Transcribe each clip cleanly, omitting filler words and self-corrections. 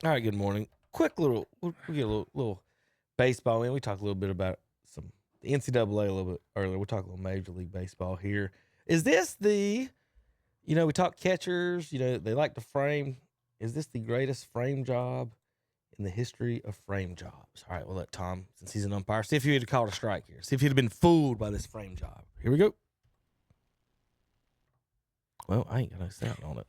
All right, good morning. Quick little, we'll get a little baseball in. We talked a little bit about the NCAA a little bit earlier. We'll talk a little Major League Baseball here. Is this we talk catchers, they like to frame. Is this the greatest frame job in the history of frame jobs? All right, we'll let Tom, since he's an umpire, see if he had called a strike here. See if he'd have been fooled by this frame job. Here we go. Well, I ain't got no sound on it.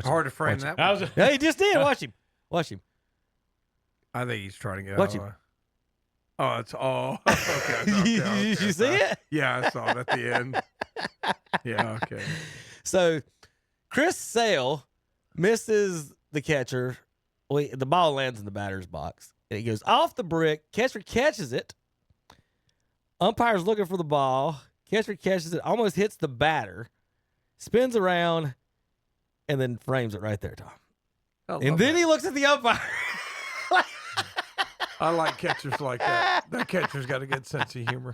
Hard to frame that one. Yeah, he just did. Watch him. Watch him. I think he's trying to get Watch out. him. Oh, it's all. Okay. Did you see it? Yeah, I saw it at the end. Yeah, okay. So, Chris Sale misses the catcher. Well, the ball lands in the batter's box. And it goes off the brick. Catcher catches it. Umpire's looking for the ball. Catcher catches it. Almost hits the batter. Spins around. And then frames it right there, Tom. And then he looks at the umpire. I like catchers like that. That catcher's got a good sense of humor.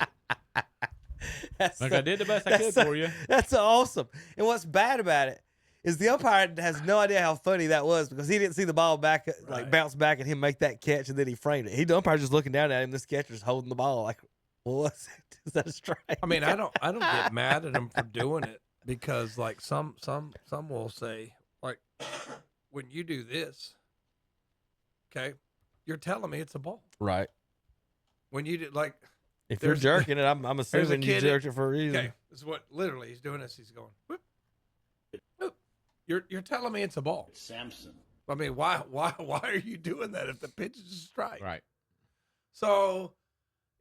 I did the best I could for you. That's awesome. And what's bad about it is the umpire has no idea how funny that was because he didn't see the ball back, bounce back at him, make that catch, and then he framed it. The umpire's just looking down at him. This catcher's holding the ball like, well, what's it? Is that a strike? I mean, I don't get mad at him for doing it because, like, some will say, like, when you do this, okay, you're telling me it's a ball, right? When you do, like, if you're jerking it, I'm assuming you jerked it for a reason. Okay, this is what literally he's doing. He's going, whoop, whoop. You're telling me it's a ball. It's Samson. I mean, why are you doing that if the pitch is a strike? Right. So,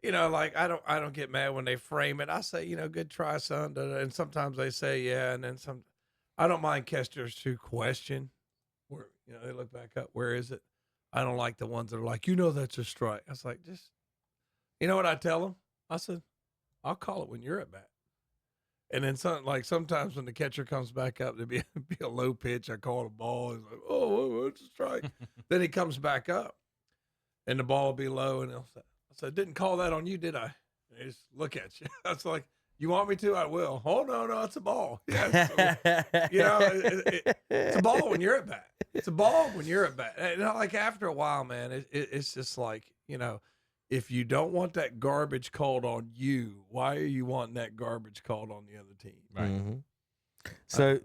like I don't get mad when they frame it. I say, good try, son. And sometimes they say, yeah, and then some. I don't mind catchers who question where they look back up. Where is it? I don't like the ones that are like, that's a strike. I was like, just, you know what I tell them? I said, I'll call it when you're at bat. And then sometimes when the catcher comes back up, there'll be a low pitch. I call it a ball. He's like, oh, it's a strike. Then he comes back up, and the ball will be low, and he'll say, I said, didn't call that on you, did I? And they just look at you. I was like, you want me to? I will. Oh, no, it's a ball. Yeah, it's a ball when you're at bat. It's a ball when you're at bat. And like after a while, man, it's just like, if you don't want that garbage called on you, why are you wanting that garbage called on the other team? Right. Mm-hmm. So,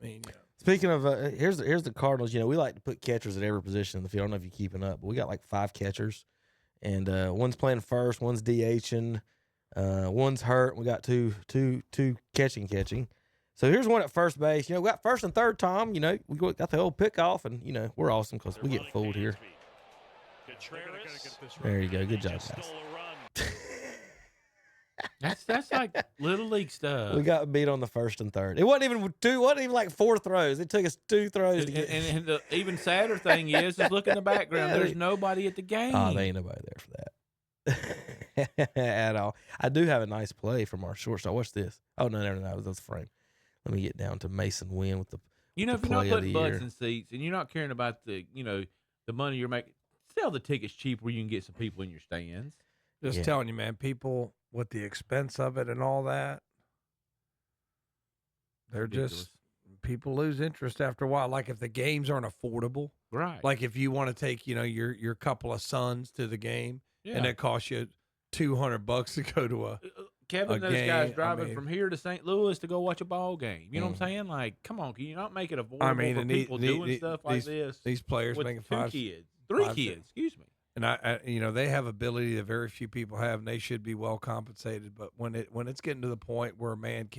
speaking of, here's the Cardinals. We like to put catchers at every position in the field. I don't know if you're keeping up, but we got like 5 catchers, and one's playing first, one's DHing, one's hurt. We got two catching. So here's one at first base. We got first and third, Tom. We got the old pick off, and we're awesome because we get fooled here. There you go. Good job, guys. That's like little league stuff. We got beat on the first and third. It wasn't even like 4 throws. It took us 2 throws to get. And the even sadder thing is look in the background. There's nobody at the game. Oh, there ain't nobody there for that at all. I do have a nice play from our shortstop. Watch this. Oh no, that's the frame. Let me get down to Mason Wynn with the. If you're not putting butts in seats and you're not caring about the the money you're making, sell the tickets cheap where you can get some people in your stands. Just telling you, man, people with the expense of it and all that, they're just, people lose interest after a while. Like if the games aren't affordable, right? Like if you want to take, your couple of sons to the game and it costs you $200 to go to a Kevin, those game, guys driving from here to St. Louis to go watch a ball game. You know what I'm saying? Like, come on, can you not make it affordable for people doing stuff like this? These players with making 3 kids, excuse me. And I they have ability that very few people have, and they should be well compensated. But when it's getting to the point where a man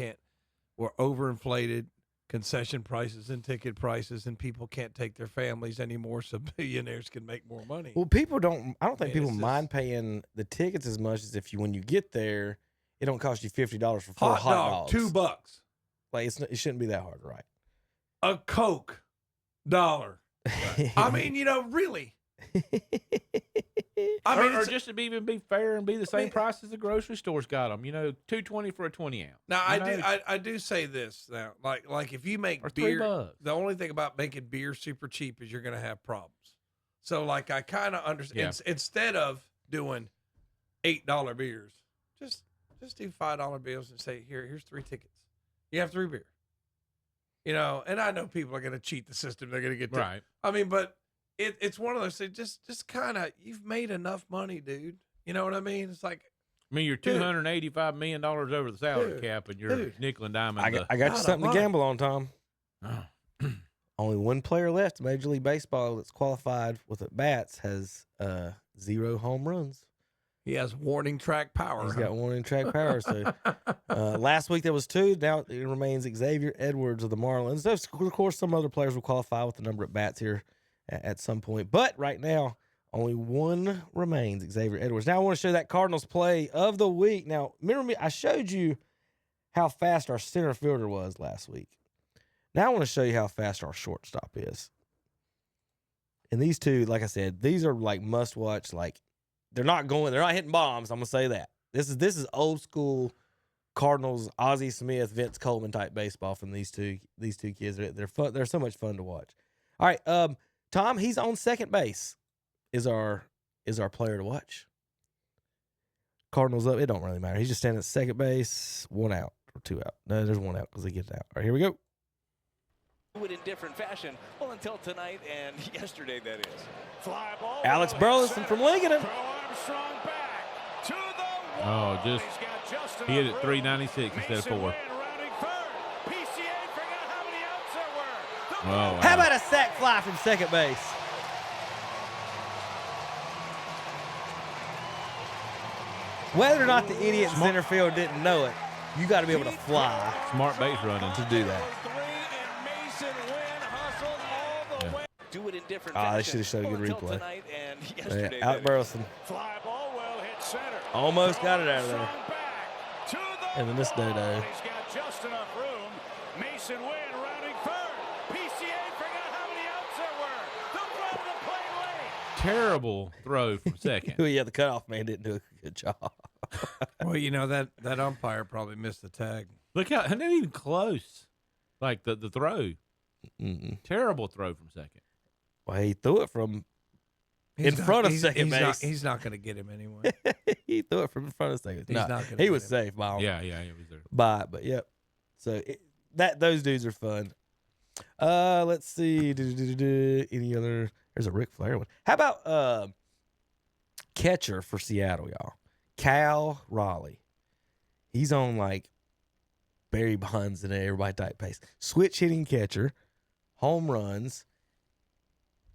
we're overinflated concession prices and ticket prices, and people can't take their families anymore, so billionaires can make more money. Well, I don't think people mind paying the tickets as much as when you get there, it don't cost you $50 for 4 hot dogs. $2. Like it shouldn't be that hard, right? A Coke, $1. I mean, really. Or just to even be fair and be the same price as the grocery stores got them. $2.20 for a 20 ounce. Now I do say this now, like if you make beer, the only thing about making beer super cheap is you're going to have problems. So like I kind of understand instead of doing $8 beers, just do $5 bills and say here's 3 tickets. You have 3 beer. And I know people are going to cheat the system. They're going to get right. I mean, but it's one of those things. Just kind of, you've made enough money, dude. You know what I mean? It's like, I mean, you're $285 million over the salary Dude, cap, and you're dude. nickel and diming. I got you God something to almighty. gamble on, Tom. Oh. Only one player left in Major League Baseball that's qualified with at bats has 0 home runs. he has warning track power. He's got warning track power. So last week there was 2. Now it remains Xavier Edwards of the Marlins. There's, of course, some other players will qualify with the number of bats here at some point. But right now, only 1 remains, Xavier Edwards. Now I want to show that Cardinals play of the week. Now, remember me, I showed you how fast our center fielder was last week. Now I want to show you how fast our shortstop is. And these two, like I said, these are like must watch. Like they're not hitting bombs. I'm gonna say that. This is old school Cardinals, Ozzie Smith, Vince Coleman type baseball from these two kids. They're fun. They're so much fun to watch. All right, Tom, he's on second base. Is our player to watch? Cardinals up. It don't really matter. He's just standing at second base. 1 out or 2 out. No, there's 1 out because they get it out. All right, here we go. Do it in different fashion. Well, until tonight and yesterday, that is. Fly ball. Alex Burleson from Lincoln. Armstrong back to the Oh, wall. just He's got just he hit enough it room. 396 instead of Mason 4. Wynn rounding third. PCA forgot how many outs there were. The Oh, wow. How about a sac fly from second base? Whether or not the idiot in center field didn't know it, you got to be able to fly Smart base running. to do that. Do it in different Ah, they fashion. should've showed a good Well, until replay. tonight and yesterday, Yeah, Alex that is. Burleson fly ball well hit center. almost got it out of there. Armstrong back to the And then this wall. dodo. He's got just enough room. Mason Wynn rounding third. PCA forgot how many outs there were. The front of the plate lane. Terrible throw from second. Yeah, the cutoff man didn't do a good job. Well, you know that umpire probably missed the tag. Look how, and not even close. Like the throw. Mm-mm. Terrible throw from second. Well, he threw it from He's in not- front of he's- second he's not- base. he's not going to get him anyway. He threw it from in front of second. He's No, not gonna he get was him. safe by him. Yeah, it was there. But yep. So those dudes are fun. Let's see. Any other? There's a Ric Flair one. How about catcher for Seattle, y'all? Cal Raleigh. He's on like Barry Bonds and everybody type pace. Switch hitting catcher, home runs.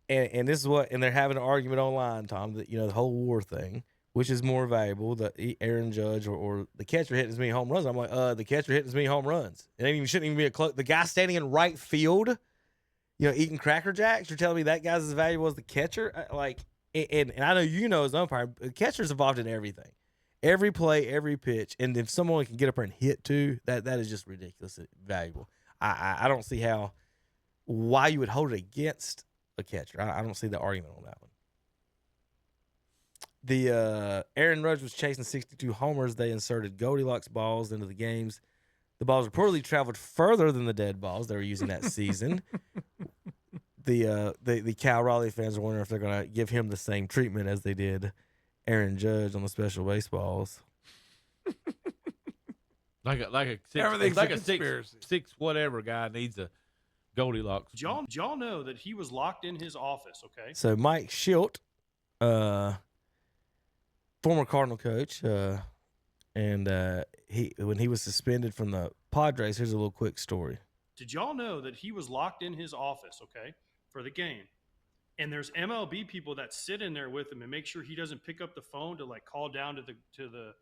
And this is what, and they're having an argument online, Tom, that, the whole WAR thing, which is more valuable, the Aaron Judge or the catcher hitting as many home runs. I'm like, the catcher hitting as many home runs. It shouldn't even be a close. The guy standing in right field, eating Cracker Jacks, you're telling me that guy's as valuable as the catcher? And I know as an umpire, the catcher's involved in everything. Every play, every pitch. And if someone can get up there and hit too, that is just ridiculously valuable. I don't see why you would hold it against a catcher. I don't see the argument on that one. The Aaron Judge was chasing 62 homers. They inserted Goldilocks balls into the games. The balls reportedly traveled further than the dead balls they were using that season. The Cal Raleigh fans are wondering if they're going to give him the same treatment as they did Aaron Judge on the special baseballs. Like a six, Everything's like a a conspiracy. six whatever guy needs a Goldilocks. Y'all know that he was locked in his office, okay? So Mike Schilt, former Cardinal coach, and when he was suspended from the Padres, here's a little quick story. Did y'all know that he was locked in his office, okay, for the game? And there's MLB people that sit in there with him and make sure he doesn't pick up the phone to call down to the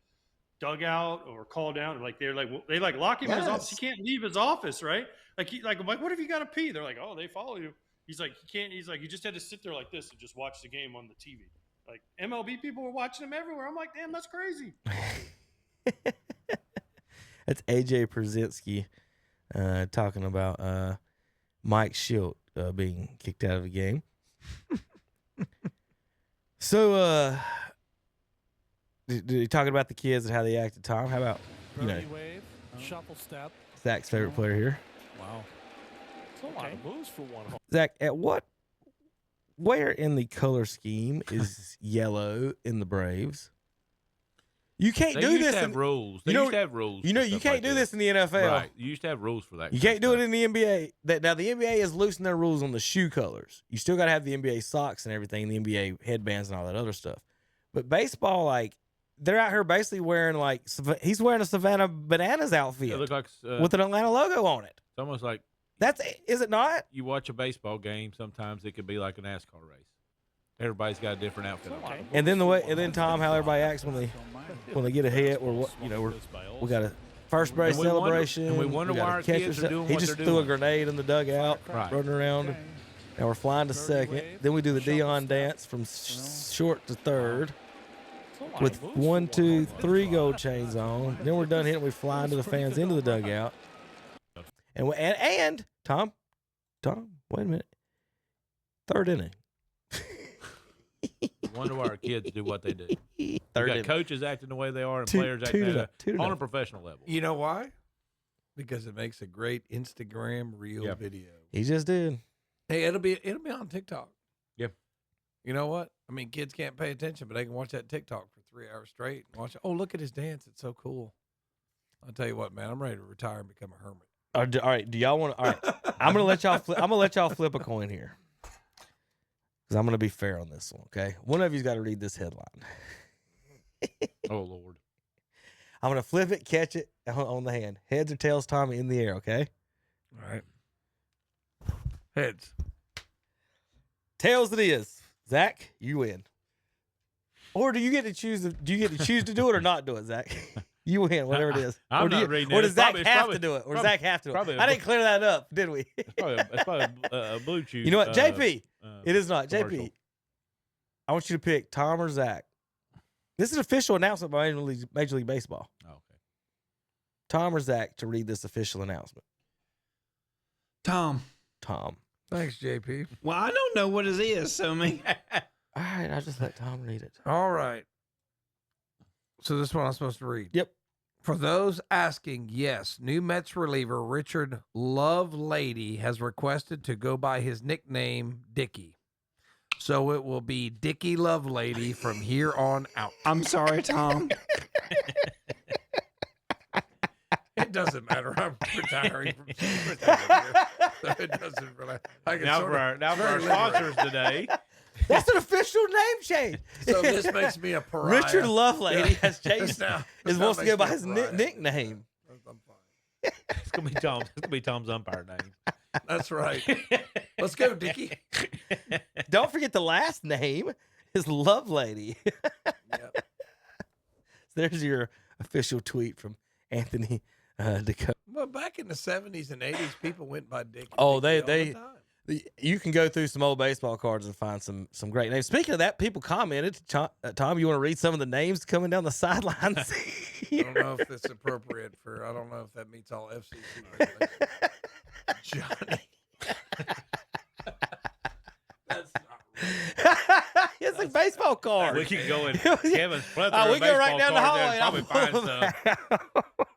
dugout or call down. Like they lock him in his office. He can't leave his office, right? I'm like, what if you got to pee? They're like, oh, they follow you. He's like, he can't. He's like, you just had to sit there like this and just watch the game on the TV. Like MLB people were watching him everywhere. I'm like, damn, that's crazy. That's AJ Przinsky talking about Mike Schilt being kicked out of the game. So, did he talking about the kids and how they acted, Tom? How about, Wave, shuffle step. Zach's favorite player here? Wow. It's a lot of moves for one hole. Zach, where in the color scheme is yellow in the Braves? You can't They do used this. to have rules. They used to have rules. You for know, you stuff can't like do that. this in the NFL. Right. You used to have rules for that. You kind can't of do it stuff. in the NBA. Now the NBA has loosened their rules on the shoe colors. You still got to have the NBA socks and everything, the NBA headbands and all that other stuff. But baseball, like, they're out here basically wearing like he's wearing a Savannah Bananas outfit It looked like with an Atlanta logo on it. it's almost like Is it not? you watch a baseball game. Sometimes it could be like a NASCAR race. Everybody's got a different outfit on. And then Tom, how everybody acts when they get a hit, or we got a first base And we wonder- celebration. and we wonder got why a our catcher kids are doing He what just they're threw a doing. grenade in the dugout, Right. running around. Now we're flying to second. Then we do the Dion dance from short to third with 1, 2, 3 gold chains on. Then we're done hitting. We fly into the fans into the dugout. And Tom, wait a minute. Third inning. Wonder why our kids do what they do. We Third got inning. coaches acting the way they are and Two- players two acting to that two to on a nothing. professional level. You know why? Because it makes a great Instagram reel Yeah. video. He just did. Hey, it'll be on TikTok. Yep. You know what? I mean, kids can't pay attention, but they can watch that TikTok for 3 hours straight. And watch. Oh, look at his dance! It's so cool. I'll tell you what, man. I'm ready to retire and become a hermit. All right. Do y'all want to? All right. I'm gonna let y'all flip a coin here, because I'm gonna be fair on this one. Okay. One of you's got to read this headline. Oh Lord. I'm gonna flip it, catch it on the hand. Heads or tails, Tommy, in the air. Okay. All right. Heads. Tails it is. Zach, you win. Or do you get to choose? Do you get to choose to do it or not do it, Zach? You win, whatever it is. I'm or do not you, reading Or it. does It's Zach probably- have probably- to do it? Or probably- Zach have to do probably it? a- I didn't clear that up, did we? It's probably a blue chew. You know what, JP? It is not. commercial. JP, I want you to pick Tom or Zach. This is an official announcement by Major League Baseball. Oh, okay. Tom or Zach to read this official announcement. Tom. Tom. Thanks, JP. Well, I don't know what it is, so I mean, All right, I'll just let Tom read it. All right. So this one I'm supposed to read. Yep. For those asking, yes, new Mets reliever Richard Lovelady has requested to go by his nickname Dickie. So it will be Dickie Lovelady from here on out. I'm sorry, Tom. It doesn't matter. I'm retiring from here. So it doesn't really. I can Now sort for of our sponsors today. That's an official name change. So this makes me a pariah. Richard Lovelady Yeah. has changed. This now Is wants to makes go by me a his pariah. nickname. I'm fine. It's gonna be Tom's. It's gonna be Tom's umpire name. That's right. Let's go, Dickie. Don't forget the last name is Lovelady. Yep. There's your official tweet from Anthony Dakota. Well, back in the 70s and 80s, people went by Dickie. Oh, Dickie they- all the time. You can go through some old baseball cards and find some great names. Speaking of that, people commented. Tom, you want to read some of the names coming down the sidelines? I don't know if it's appropriate for. I don't know if that meets all FCC regulations. Johnny. That's not right. It's a baseball card. We can go in Kevin's plethora We of go right baseball down the cards hallway. there and and probably I'll find pull stuff. them out.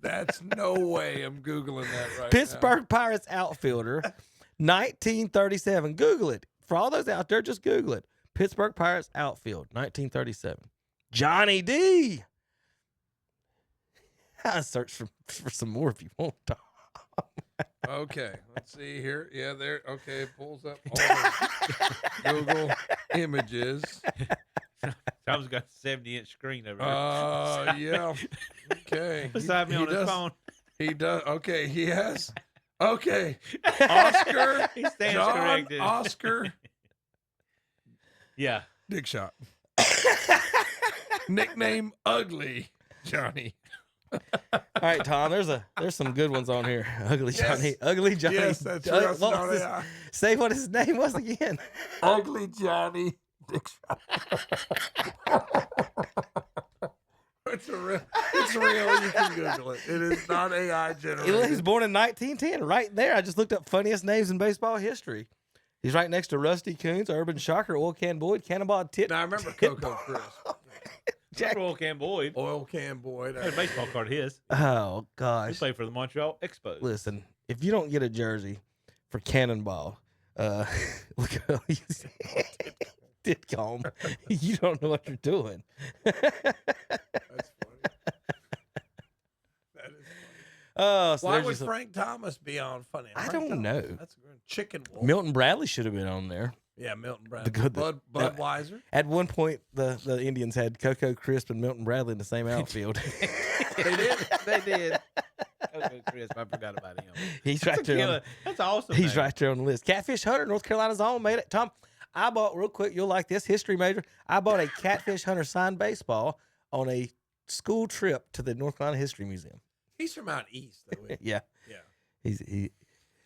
That's no way I'm Googling that right Pittsburgh Pirates outfielder, 1937. Google it. For all those out there, just Google it. Pittsburgh Pirates outfield, 1937. Johnny D. I'll search for some more if you want, Tom. now. Okay, let's see here. Yeah, there. Okay, it pulls up all the Google images. Tom's got a 70-inch screen over there. Yeah. Okay. Beside me He on his does- phone. He does. Okay, he has. Okay. Oscar. He stands John corrected. Oscar. Yeah. Dick shot. Nickname Ugly Johnny. All right, Tom. There's some good ones on here. Ugly Yes. Johnny. Ugly Johnny. Yes, that's What right. was his- say what his name was again. Ugly Johnny. Dick shot. It's real. You can Google it. It is not AI He was generated. born in 1910. Right there. I just looked up funniest names in baseball history. He's right next to Rusty Coons, Urban Shocker, Oil Can Boyd, Cannonball Tit. Now I remember Coco Chris. Jack Royal Cam Boyd. Oil Can Boyd. Had a baseball card of his. Oh He gosh. played for the Montreal Expos. Listen, if you don't get a jersey for Cannonball, look Didcombe. You don't know what you're doing. That's funny. That is funny. Oh, so Why there's would just Frank Thomas be on funny? I Frank don't Thomas, know. That's good. Chicken Wolf. Milton Bradley should have been on there. Yeah, Milton Bradley. good- Budweiser. At one point, the Indians had Coco Crisp and Milton Bradley in the same outfield. They did. They did. Okay, Chris, I forgot about him. He's right there. On, That's awesome. he's man. right there on the list. Catfish Hunter, North Carolina's own, made it. Tom, I bought real quick. You'll like this history major. I bought a Catfish Hunter signed baseball on a school trip to the North Carolina History Museum. He's from out east, though. Isn't Yeah, he? he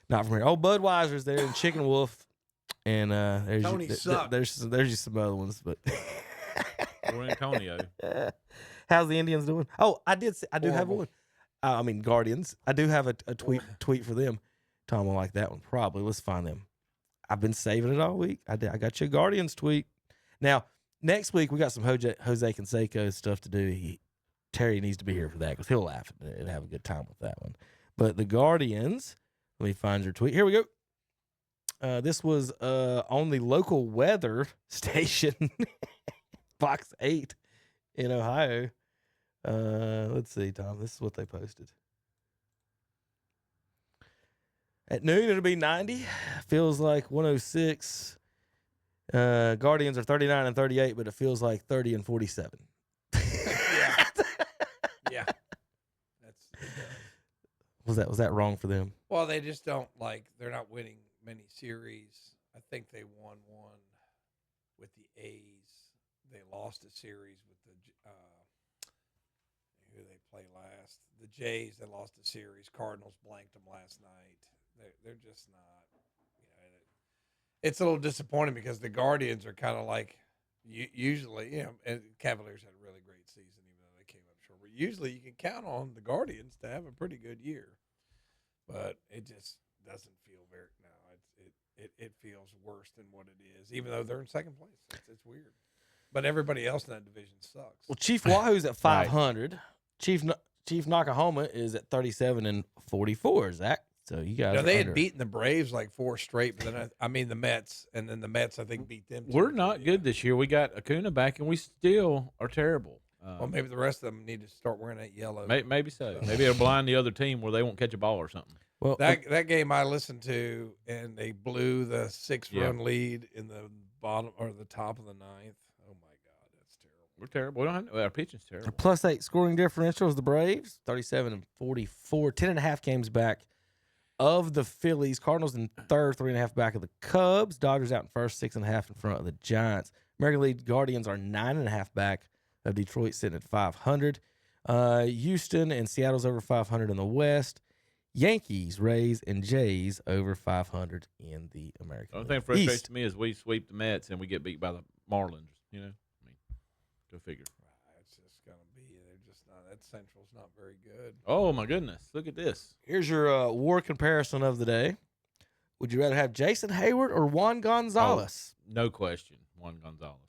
not from here. Oh, Budweiser's there and Chicken Wolf, and there's Tony sucked. there's just some other ones, but Or Antonio. how's the Indians doing? Oh, I do have Horrible. one. I mean Guardians. I do have a tweet for them. Tom will like that one probably. Let's find them. I've been saving it all week. I got your Guardians tweet. Now next week we got some Jose Canseco stuff to do. Terry needs to be here for that because he'll laugh and have a good time with that one. But the Guardians. Let me find your tweet. Here we go. This was on the local weather station, Fox 8 in Ohio. Let's see, Tom. This is what they posted. At noon, it'll be 90. Feels like 106. Guardians are 39 and 38, but it feels like 30 and 47. Yeah. Was that wrong for them? Well, they just don't they're not winning many series. I think they won one with the A's. They lost a series with the who they play last. The Jays, they lost a series. Cardinals blanked them last night. They're just not. It's a little disappointing because the Guardians are kind of like usually, and Cavaliers had a really great season even though they came up short. But usually you can count on the Guardians to have a pretty good year. But it just doesn't feel very it feels worse than what it is, even though they're in second place. It's weird. But everybody else in that division sucks. Well, Chief Wahoo's at 500. Chief Nakahoma is at 37 and 44. Zach, so you guys. They under. had beaten the Braves like 4 straight, but then I mean the Mets, and then the Mets I think beat them. We're not good this year. We got Acuna back, and we still are terrible. Well, maybe the rest of them need to start wearing that yellow. Maybe so. Maybe it'll blind the other team where they won't catch a ball or something. Well, That game I listened to, and they blew the 6-run lead in the bottom or the top of the 9th. Oh my God, that's terrible. We're terrible. We don't have, our pitching's terrible. +8 scoring differential is the Braves, 37 and 44, 10.5 games back of the Phillies. Cardinals in third, 3.5 back of the Cubs. Dodgers out in first, 6.5 in front of the Giants. American League Guardians are 9.5 back of Detroit, sitting at 500. Houston and Seattle's over 500 in the West. Yankees, Rays, and Jays over 500 in the American The only League thing that frustrates East. me is we sweep the Mets and we get beat by the Marlins. You know, I mean, go figure. It's just gonna be. They're just not. That Central's not very good. Oh my goodness! Look at this. Here's your WAR comparison of the day. Would you rather have Jason Hayward or Juan Gonzalez? No question, Juan Gonzalez.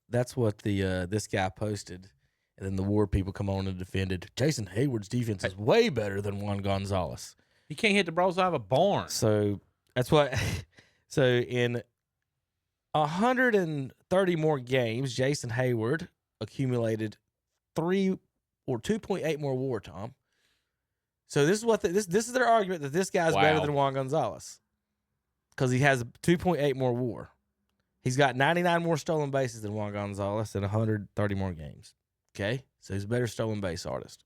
That's what the this guy posted. And then the WAR people come on and defended Jason Hayward's defense is way better than Juan Gonzalez. He can't hit the balls out of a barn. So that's why. So in 130 more games, Jason Hayward accumulated 2.8 more WAR. Tom. So this is what this is their argument that this guy's better than Juan Gonzalez because he has 2.8 more WAR. He's got 99 more stolen bases than Juan Gonzalez in 130 more games. Okay, so he's a better stolen base artist.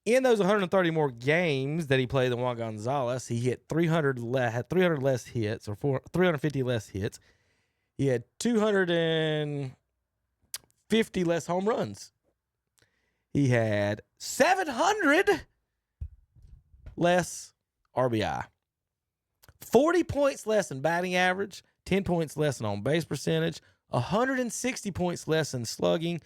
In those 130 more games that he played than Juan Gonzalez, he hit 300 less hits or 350 less hits. He had 250 less home runs. He had 700 less RBI, 40 points less in batting average, 10 points less in on-base percentage, 160 points less in slugging,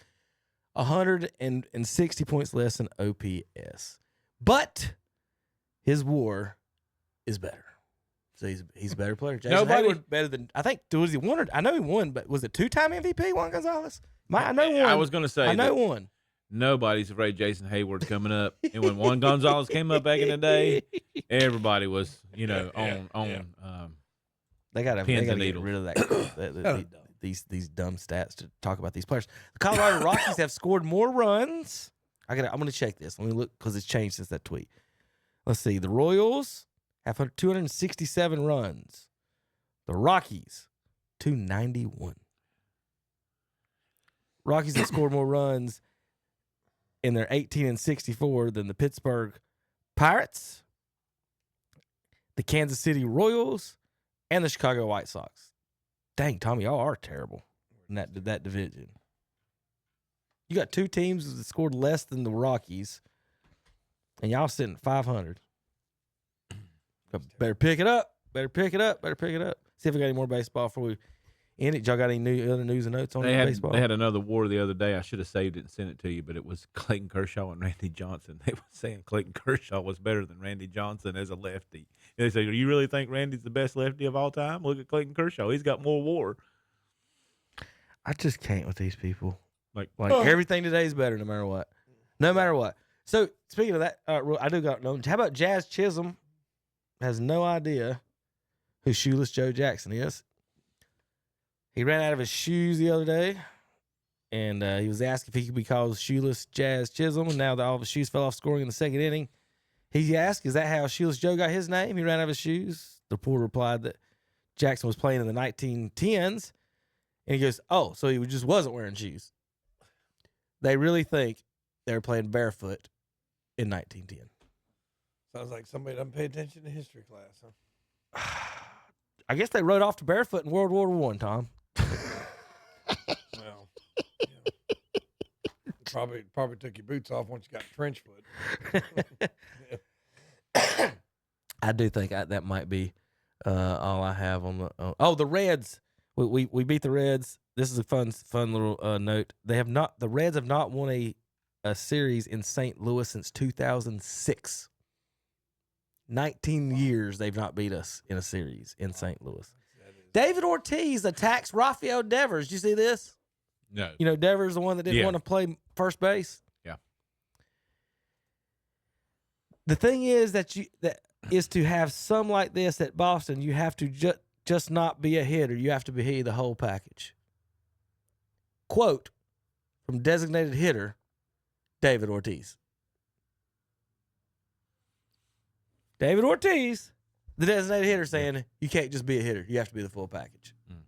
160 points less in OPS. But his WAR is better. So he's a better player. Jason Hayward better than, I think, was he one? I know he won, but was it 2-time MVP, Juan Gonzalez? I know one. I was going to say. I know one. Nobody's afraid Jason Hayward's coming up. And when Juan Gonzalez came up back in the day, everybody was, They gotta Pins and get needles. rid of that. These dumb stats to talk about these players. The Colorado Rockies have scored more runs. I'm gonna check this. Let me look because it's changed since that tweet. Let's see. The Royals have 267 runs. The Rockies 291. Rockies have scored more runs in their 18-64 than the Pittsburgh Pirates, the Kansas City Royals, and the Chicago White Sox. Dang, Tommy, y'all are terrible in that division. You got two teams that scored less than the Rockies, and y'all sitting at 500. Better pick it up. Better pick it up. See if we got any more baseball before we end it. Y'all got any other news and notes on baseball? They had another war the other day. I should have saved it and sent it to you, but it was Clayton Kershaw and Randy Johnson. They were saying Clayton Kershaw was better than Randy Johnson as a lefty. And they say, "You really think Randy's the best lefty of all time? Look at Clayton Kershaw. He's got more WAR." I just can't with these people. Like everything today is better no matter what. No matter what. So speaking of that, I do got no. How about Jazz Chisholm has no idea who Shoeless Joe Jackson is? He ran out of his shoes the other day, and he was asked if he could be called Shoeless Jazz Chisholm. And now that all of his shoes fell off scoring in the second inning, he asked, "Is that how Shoeless Joe got his name? He ran out of his shoes." The reporter replied that Jackson was playing in the 1910s, and he goes, "Oh, so he just wasn't wearing shoes." They really think they were playing barefoot in 1910. Sounds like somebody doesn't pay attention to history class, huh? I guess they rode off to barefoot in World War I, Tom. Well, yeah. Probably took your boots off once you got trench foot. I do think that might be all I have on the. The Reds. We beat the Reds. This is a fun little note. The Reds have not won a series in St. Louis since 2006. 19 years they've not beat us in a series in St. Louis. David Ortiz attacks Rafael Devers. Did you see this? No. You know, Devers the one that didn't want to play first base. Yeah. The thing is that is to have some like this at Boston, you have to just not be a hitter. You have to be the whole package. Quote from designated hitter David Ortiz. David Ortiz, the designated hitter, saying you can't just be a hitter. You have to be the full package. Mm.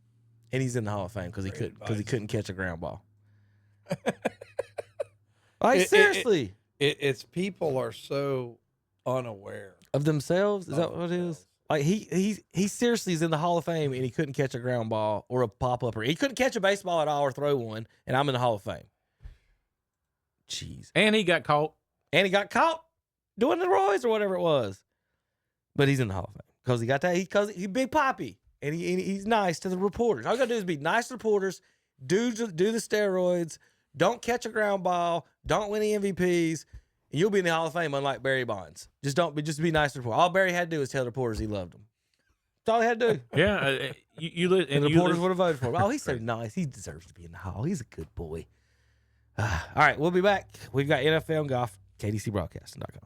And he's in the Hall of Fame because he couldn't catch a ground ball. Like seriously, it's people are so unaware of themselves. Is that what it is? Like he seriously is in the Hall of Fame and he couldn't catch a ground ball or a pop up, or he couldn't catch a baseball at all or throw one, and I'm in the Hall of Fame. Jeez. And he got caught. Doing the Roy's or whatever it was. But he's in the Hall of Fame because he got that. Because he's Big Poppy and he's nice to the reporters. All you gotta do is be nice to reporters. Do the steroids. Don't catch a ground ball. Don't win any MVPs. And you'll be in the Hall of Fame, unlike Barry Bonds. Just be nice to reporters. All Barry had to do was tell the reporters he loved them. That's all he had to do. Yeah, and the reporters would have voted for him. Oh, he's so nice. He deserves to be in the Hall. He's a good boy. All right, we'll be back. We've got NFL and golf. KDCBroadcasting.com.